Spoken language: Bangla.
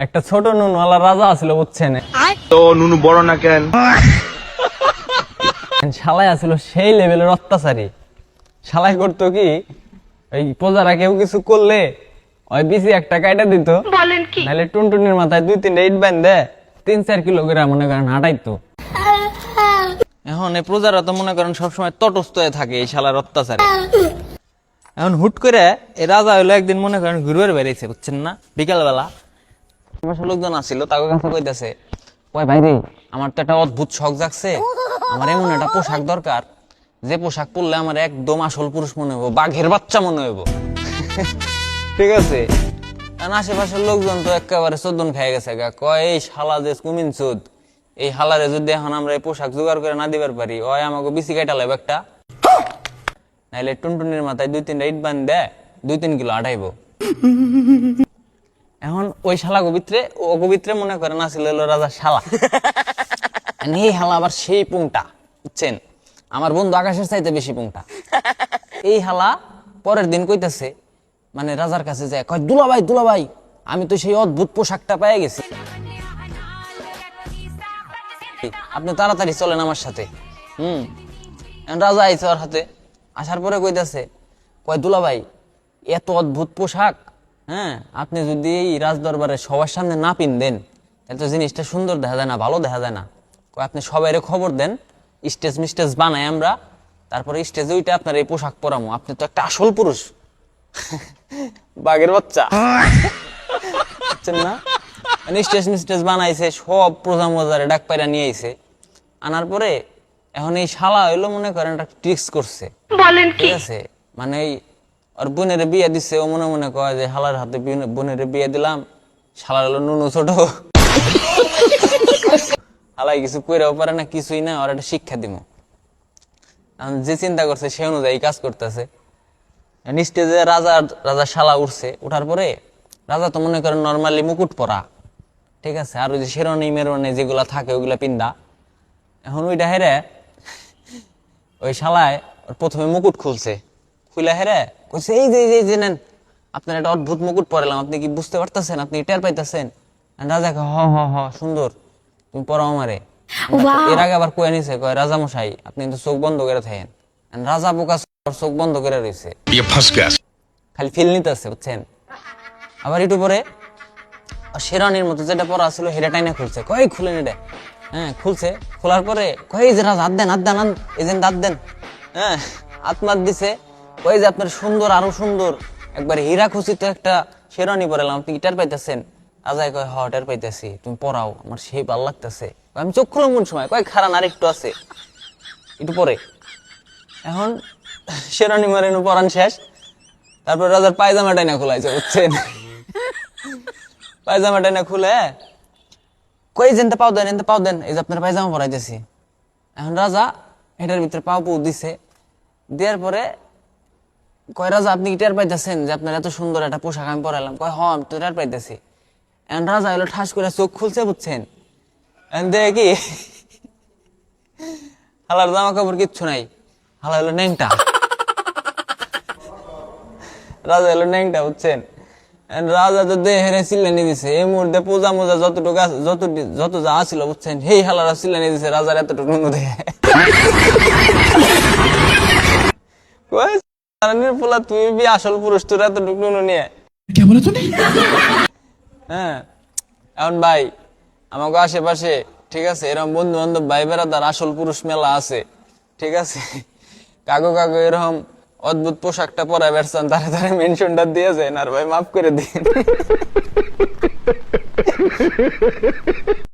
একটা ছোট নুনওয়ালা রাজা আছিল বুঝছেন, তো নুনু বড় না কেন? শালাই আছিল সেই লেভেলের অত্যাচারী। শালাই করতো কি, ওই প্রজারা কেউ কিছু করলে ওই বিসি একটা কাইটা দিত, নাহলে টুনটুনির মাথায় 2-3 ইট বাঁধে 3-4 কিলো করে মনে করেন হাঁটাইতো। এখন এই প্রজারা তো মনে করেন সবসময় তটস্থ হয়ে থাকে এই শালার অত্যাচারে। এখন হুট করে এই রাজা হইলো একদিন মনে করেন ঘুরবার বেরিয়েছে বুঝছেন না, বিকালবেলা লোকজন আসছিল, তাকে কাছে কইতেছে, ওই ভাই রে, আমার তো একটা অদ্ভুত শখ জাগছে, আমার এমন একটা পোশাক দরকার যে পোশাক পরলে আমার একদম আসল পুরুষ মনে হইব, বাঘের বাচ্চা মনে হইব। ঠিক আছে, কারণ আশেপাশের লোকজন তো একেবারে চোদন খেয়ে গেছে, কয় এই শালা যে কুমিন চোদ, এই হালারে যদি এখন আমরা এই পোশাক জোগাড় করে না দিবার পারি, ওই আমাকে বিসি কাটা লাগবে একটা, নাইলে টুনটুনির মাথায় 2-3 ইট বান দেয় 2-3 কিলো আটাইব। এখন ওই শালা গোবিত্রে মনে করেন আসছিল রাজার শালা। এই হালা আবার সেই পুংটা বুঝছেন, আমার বন্ধু আকাশের চাইতে বেশি পুংটা। এই হালা পরের দিন কইতেছে, মানে রাজার কাছে যায়, কয় দুলাভাই আমি তো সেই অদ্ভুত পোশাকটা পেয়ে গেছি, আপনি তাড়াতাড়ি চলেন আমার সাথে। রাজা আইছে ওর হাতে, আসার পরে কইতেছে, কয় দুলাভাই এত অদ্ভুত পোশাক, হ্যাঁ আপনি যদি এই রাজদরবারে সবার সামনে না পিনদেন তাহলে তো জিনিসটা সুন্দর দেখা যায় না, ভালো দেখা যায় না। আপনি সবাইরে খবর দেন, স্টেজ বানাই আমরা, তারপরে স্টেজে ওইটা আপনার এই পোশাক পরামো, আপনি তো একটা আসল পুরুষ। বাঘের বাচ্চা বুঝছেন না, স্টেজ বানাইছে, সব প্রজা মজারে ডাক পাইরা নিয়ে আইছে। আনার পরে এখন এই শালা হইলো মনে করেন একটা ট্রিক্স করছে, ঠিক আছে, মানে আর বোনের বিয়ে দিচ্ছে, ও মনে মনে কয় যে হালার হাতে বোনের বিয়ে দিলাম, শালার হলো নুনু ছোট, হালাই কিছু কইরাও পারে না, কিছুই না, আর একটা শিক্ষা দিব। যে চিন্তা করছে সে অনুযায়ী কাজ করতেছে। স্টেজে রাজা শালা উঠছে, উঠার পরে রাজা তো মনে করেন নর্মালি মুকুট পরা, ঠিক আছে, আর ওই যে শেরনি মেরনি যেগুলা থাকে ওইগুলা পিন্দা। এখন ওইটা হেরে ওই শালায় প্রথমে মুকুট খুলছে, খুলে হেরে কইছে, এই যে নেন আপনার একটা অদ্ভুত মুকুট পরালাম, আপনি কি বুঝতে পারতেছেন, আপনি টের পাইতেছেন? রাজা হ সুন্দর, তুমি পরাও আমারে। এর আগে আবার কয়ে নিছে, কয় রাজা মশাই আপনি কিন্তু চোখ বন্ধ করে থাকেন। রাজা বোকা চোখ বন্ধ করে রয়েছে, খালি ফিল নিতেছে বুঝছেন। আবার একটু পরে শেরানির মতো যেটা পরা ছিল হেটা টাইনা খুলছে, কয় খুলেন এটা, হ্যাঁ খুলছে, খোলার পরে কয় যে রাজা হাত দেন এই যে দাঁত দেন, হ্যাঁ আত্মাত দিছে, কয় যে আপনার সুন্দর আরো সুন্দর একবার হীরা খচিত একটা শেরানি পরালাম, আপনি কি টের পাইতেছেন? রাজাই কয় হ টের পাইতেছি, তুমি পরাও, আমার সেই ভালো লাগতেছে। আমি চোখ খুলাম কোন সময়, কয় খারান আর একটু আছে, একটু পরে। এখন শেরানি মারেন পরান শেষ, তারপর রাজার পায়জামা টাইনা খোলাইছে বুঝছেন। পায়জামা টাইনা খুলে কই যেনতে পাও দেন, এই যে আপনার পায়জামা পরাইতেছি। এখন রাজা এটার ভিতরে পাও পু দিছে, দেওয়ার পরে কয় রাজা আপনি কি টের পাইতেছেন যে আপনার এত সুন্দর একটা পোশাক আমি পরাইলাম? কয় আমি তো টের পাইতেছি। এখন রাজা হলো ঠাস করে চোখ খুলছে বুঝছেন, দেখে কি হালার জামা কাপড় কিচ্ছু নাই, হালা হলো ন্যাংটা। রাজা হলো ন্যাংটা বুঝছেন। রাজা তো দেহেরে চিল্লানি দিছে, এই মুহূর্তে পূজা মোজা যত যা আছিল বুঝছেন, সেই হালারা চিল্লানি দিছে রাজার এতটুকু নুনু দেখে। পোলা তুমি আসল পুরুষ, তোর এতটুকু নুনু নিয়ে। হ্যাঁ এখন ভাই আমাকে আশেপাশে, ঠিক আছে, এরকম বন্ধু বান্ধব ভাই বেড়াদার আসল পুরুষ মেলা আছে, ঠিক আছে, কাগো এরকম অদ্ভুত পোশাকটা পরাই বেড়ছেন, তারা মেনশনটা দিয়েছেন, আর ভাই মাফ করে দিন।